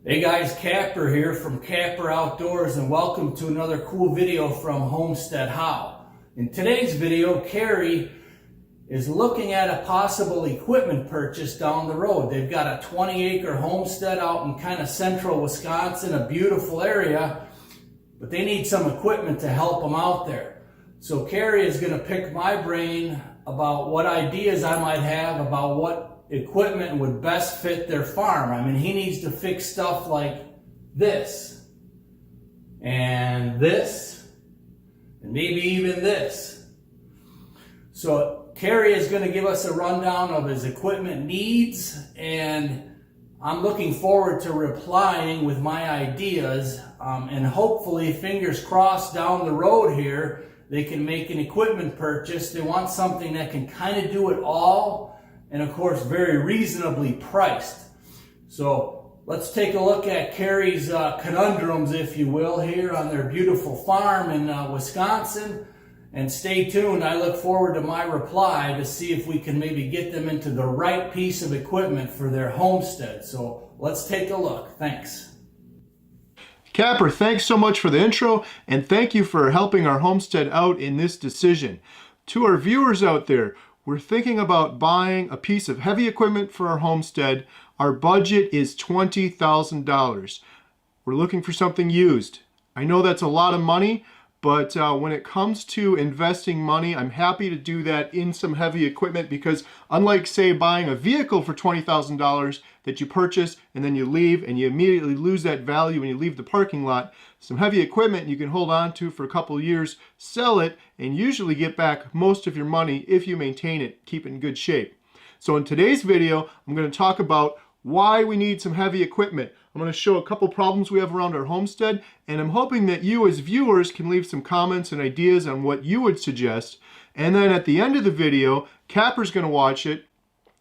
Hey guys, Kapper here from Kapper Outdoors, and welcome to another cool video from Homestead How. In today's video, Carrie is looking at a possible equipment purchase down the road. They've got a 20-acre homestead out in kind of central Wisconsin, a beautiful area, but they need some equipment to help them out there. So Carrie is going to pick my brain about what ideas I might have about what equipment would best fit their farm. I mean, he needs to fix stuff like this, and maybe even this. So Carrie is going to give us a rundown of his equipment needs, and I'm looking forward to replying with my ideas, and hopefully, fingers crossed, down the road here, they can make an equipment purchase. They want something that can kind of do it all, and of course very reasonably priced. So let's take a look at Carrie's conundrums, if you will, here on their beautiful farm in Wisconsin. And stay tuned. I look forward to my reply to see if we can maybe get them into the right piece of equipment for their homestead. So let's take a look. Thanks. Kapper, thanks so much for the intro, and thank you for helping our homestead out in this decision. To our viewers out there, we're thinking about buying a piece of heavy equipment for our homestead. Our budget is $20,000. We're looking for something used. I know that's a lot of money, but when it comes to investing money, I'm happy to do that in some heavy equipment, because unlike, say, buying a vehicle for $20,000 that you purchase and then you leave and you immediately lose that value when you leave the parking lot, some heavy equipment you can hold on to for a couple of years, sell it, and usually get back most of your money if you maintain it, keep it in good shape. So in today's video, I'm going to talk about why we need some heavy equipment. I'm going to show a couple problems we have around our homestead, and I'm hoping that you as viewers can leave some comments and ideas on what you would suggest. And then at the end of the video, Kapper's going to watch it.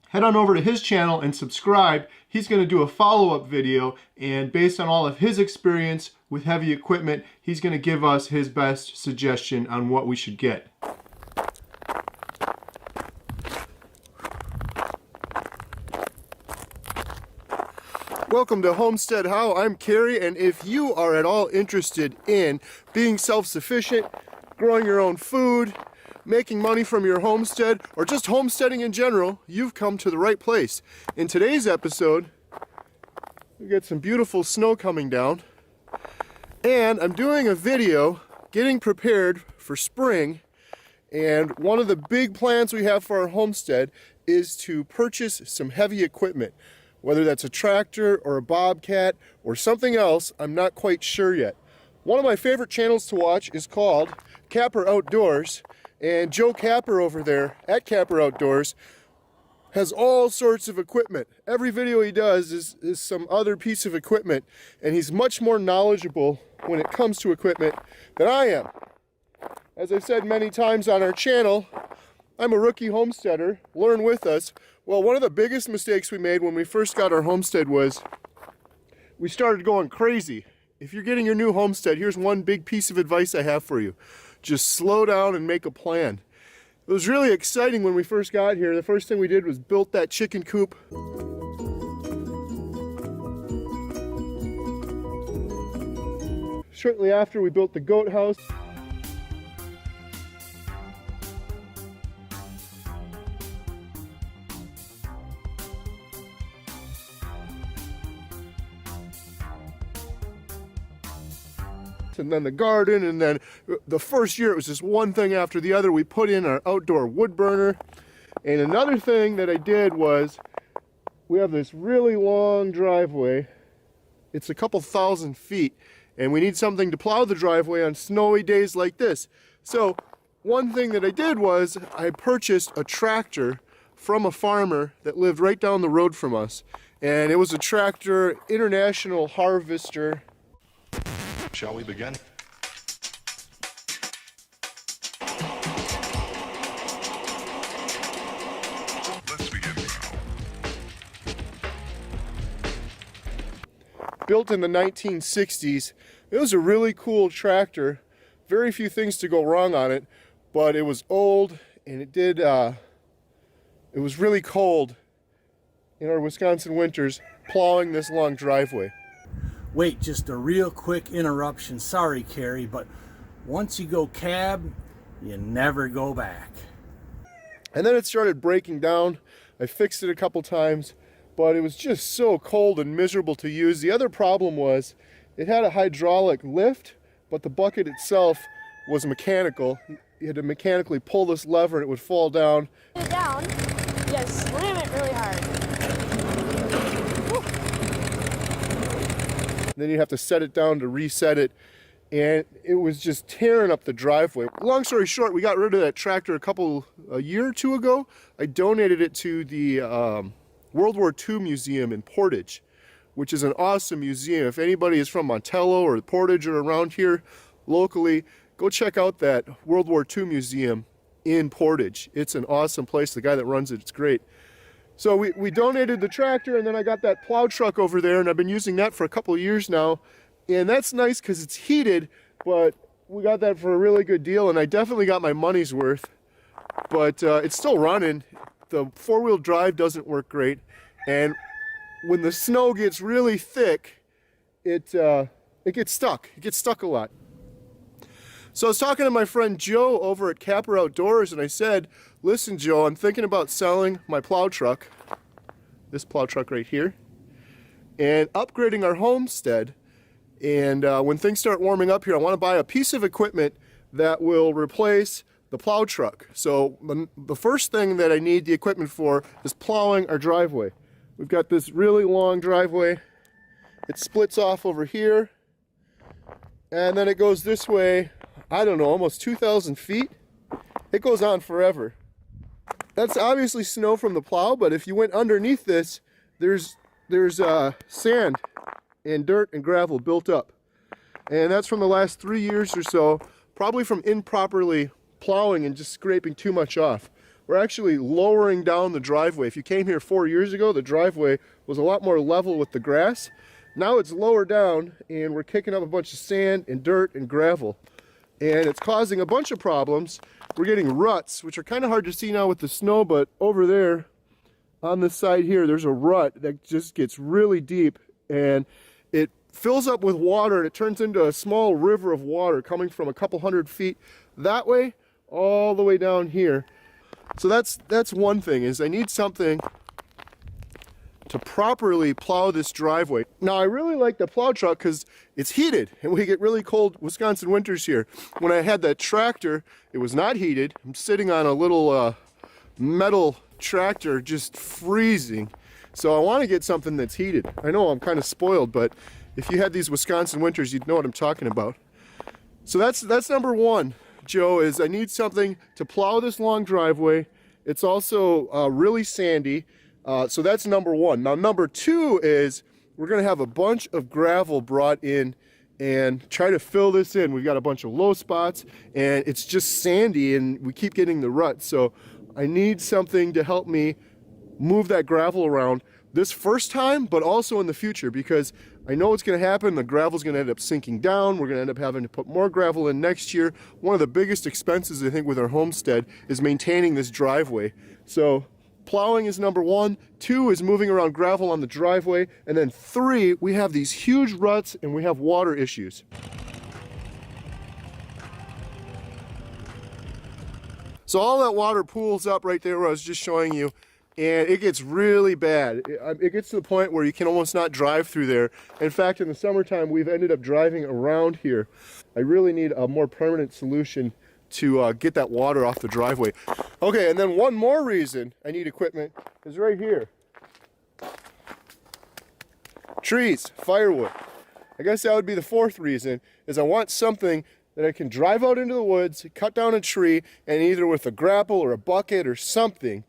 Head on over to his channel and subscribe. He's going to do a follow-up video, and based on all of his experience with heavy equipment, he's going to give us his best suggestion on what we should get. Welcome to Homestead How. I'm Carrie, and if you are at all interested in being self-sufficient, growing your own food, making money from your homestead, or just homesteading in general, you've come to the right place. In today's episode, we got some beautiful snow coming down, and I'm doing a video getting prepared for spring. And one of the big plans we have for our homestead is to purchase some heavy equipment. Whether that's a tractor or a bobcat or something else, I'm not quite sure yet. One of my favorite channels to watch is called Kapper Outdoors, and Joe Kapper over there at Kapper Outdoors has all sorts of equipment. Every video he does is some other piece of equipment, and he's much more knowledgeable when it comes to equipment than I am. As I've said many times on our channel, I'm a rookie homesteader. Learn with us. Well, one of the biggest mistakes we made when we first got our homestead was we started going crazy. If you're getting your new homestead, here's one big piece of advice I have for you. Just slow down and make a plan. It was really exciting when we first got here. The first thing we did was built that chicken coop. Shortly after, we built the goat house. And then the garden, and then the first year it was just one thing after the other. We put in our outdoor wood burner. And another thing that I did was, we have this really long driveway. It's a couple thousand feet, and we need something to plow the driveway on snowy days like this. So one thing that I did was I purchased a tractor from a farmer that lived right down the road from us, and it was a tractor, International Harvester. Shall we begin? Let's begin now. Built in the 1960s. It was a really cool tractor. Very few things to go wrong on it, but it was old, and it was really cold in our Wisconsin winters plowing this long driveway. Wait, just a real quick interruption. Sorry, Carrie, but once you go cab, you never go back. And then it started breaking down. I fixed it a couple times, but it was just so cold and miserable to use. The other problem was it had a hydraulic lift, but the bucket itself was mechanical. You had to mechanically pull this lever and it would fall down. It down, you gotta slam it really hard. Then you have to set it down to reset it, and it was just tearing up the driveway. Long story short, we got rid of that tractor a year or two ago. I donated it to the World War II Museum in Portage, which is an awesome museum. If anybody is from Montello or Portage or around here locally, go check out that World War II Museum in Portage. It's an awesome place. The guy that runs it, it's great. So we donated the tractor, and then I got that plow truck over there, and I've been using that for a couple of years now. And that's nice because it's heated, but we got that for a really good deal, and I definitely got my money's worth. But it's still running. The four-wheel drive doesn't work great, and when the snow gets really thick, it gets stuck. It gets stuck a lot. So I was talking to my friend Joe over at Kapper Outdoors, and I said, listen, Joe, I'm thinking about selling my plow truck, this plow truck right here, and upgrading our homestead. And when things start warming up here, I want to buy a piece of equipment that will replace the plow truck. So the first thing that I need the equipment for is plowing our driveway. We've got this really long driveway. It splits off over here, and then it goes this way, I don't know, almost 2,000 feet. It goes on forever. That's obviously snow from the plow, but if you went underneath this, there's sand and dirt and gravel built up. And that's from the last 3 years or so, probably from improperly plowing and just scraping too much off. We're actually lowering down the driveway. If you came here 4 years ago, the driveway was a lot more level with the grass. Now it's lower down, and we're kicking up a bunch of sand and dirt and gravel. And it's causing a bunch of problems. We're getting ruts, which are kind of hard to see now with the snow, but over there on this side here, there's a rut that just gets really deep, and it fills up with water, and it turns into a small river of water coming from a couple hundred feet that way all the way down here. So that's one thing, is I need something to properly plow this driveway. Now, I really like the plow truck because it's heated, and we get really cold Wisconsin winters here. When I had that tractor, it was not heated. I'm sitting on a little metal tractor, just freezing. So I want to get something that's heated. I know I'm kind of spoiled, but if you had these Wisconsin winters, you'd know what I'm talking about. So that's number one, Joe, is I need something to plow this long driveway. It's also really sandy. So that's number one. Now, number two is we're going to have a bunch of gravel brought in and try to fill this in. We've got a bunch of low spots, and it's just sandy, and we keep getting the ruts. So I need something to help me move that gravel around this first time, but also in the future, because I know what's going to happen. The gravel's going to end up sinking down. We're going to end up having to put more gravel in next year. One of the biggest expenses, I think, with our homestead is maintaining this driveway. So plowing is number one. Two is moving around gravel on the driveway. And then three, we have these huge ruts and we have water issues. So all that water pools up right there where I was just showing you, and it gets really bad. It gets to the point where you can almost not drive through there. In fact, in the summertime, we've ended up driving around here. I really need a more permanent solution to get that water off the driveway. Okay, and then one more reason I need equipment is right here. Trees, firewood. I guess that would be the fourth reason, is I want something that I can drive out into the woods, cut down a tree, and either with a grapple or a bucket or something,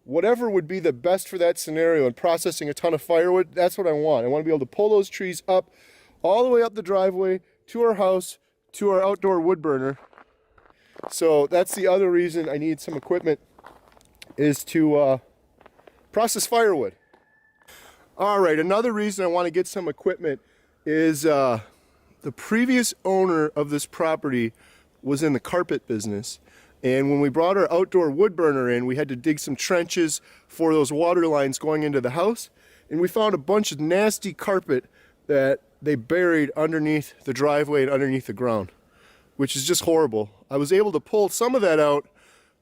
whatever would be the best for that scenario, and processing a ton of firewood, that's what I want. I want to be able to pull those trees up, all the way up the driveway, to our house, to our outdoor wood burner. So that's the other reason I need some equipment, is to process firewood. All right, another reason I want to get some equipment is the previous owner of this property was in the carpet business. And when we brought our outdoor wood burner in, we had to dig some trenches for those water lines going into the house. And we found a bunch of nasty carpet that they buried underneath the driveway and underneath the ground, which is just horrible. I was able to pull some of that out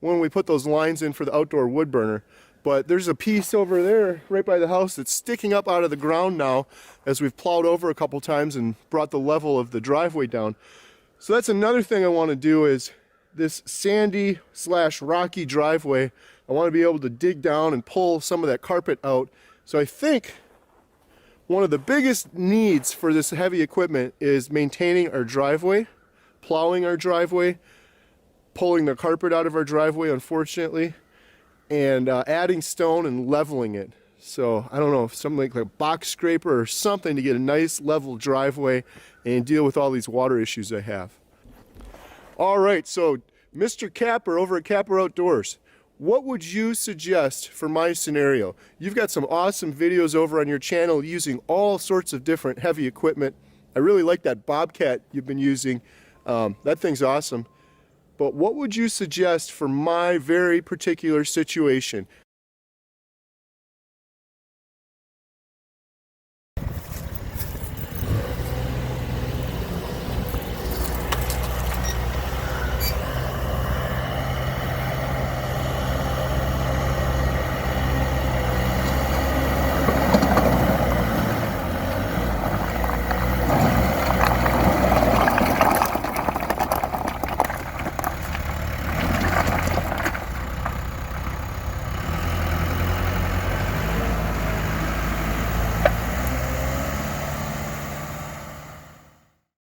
when we put those lines in for the outdoor wood burner, but there's a piece over there right by the house that's sticking up out of the ground now as we've plowed over a couple times and brought the level of the driveway down. So that's another thing I want to do is this sandy / rocky driveway. I want to be able to dig down and pull some of that carpet out. So I think one of the biggest needs for this heavy equipment is maintaining our driveway, plowing our driveway, pulling the carpet out of our driveway, unfortunately, and adding stone and leveling it. So I don't know, something like a box scraper or something to get a nice level driveway and deal with all these water issues I have. All right, so Mr. Kapper over at Kapper Outdoors, what would you suggest for my scenario? You've got some awesome videos over on your channel using all sorts of different heavy equipment. I really like that Bobcat you've been using. That thing's awesome. But what would you suggest for my very particular situation?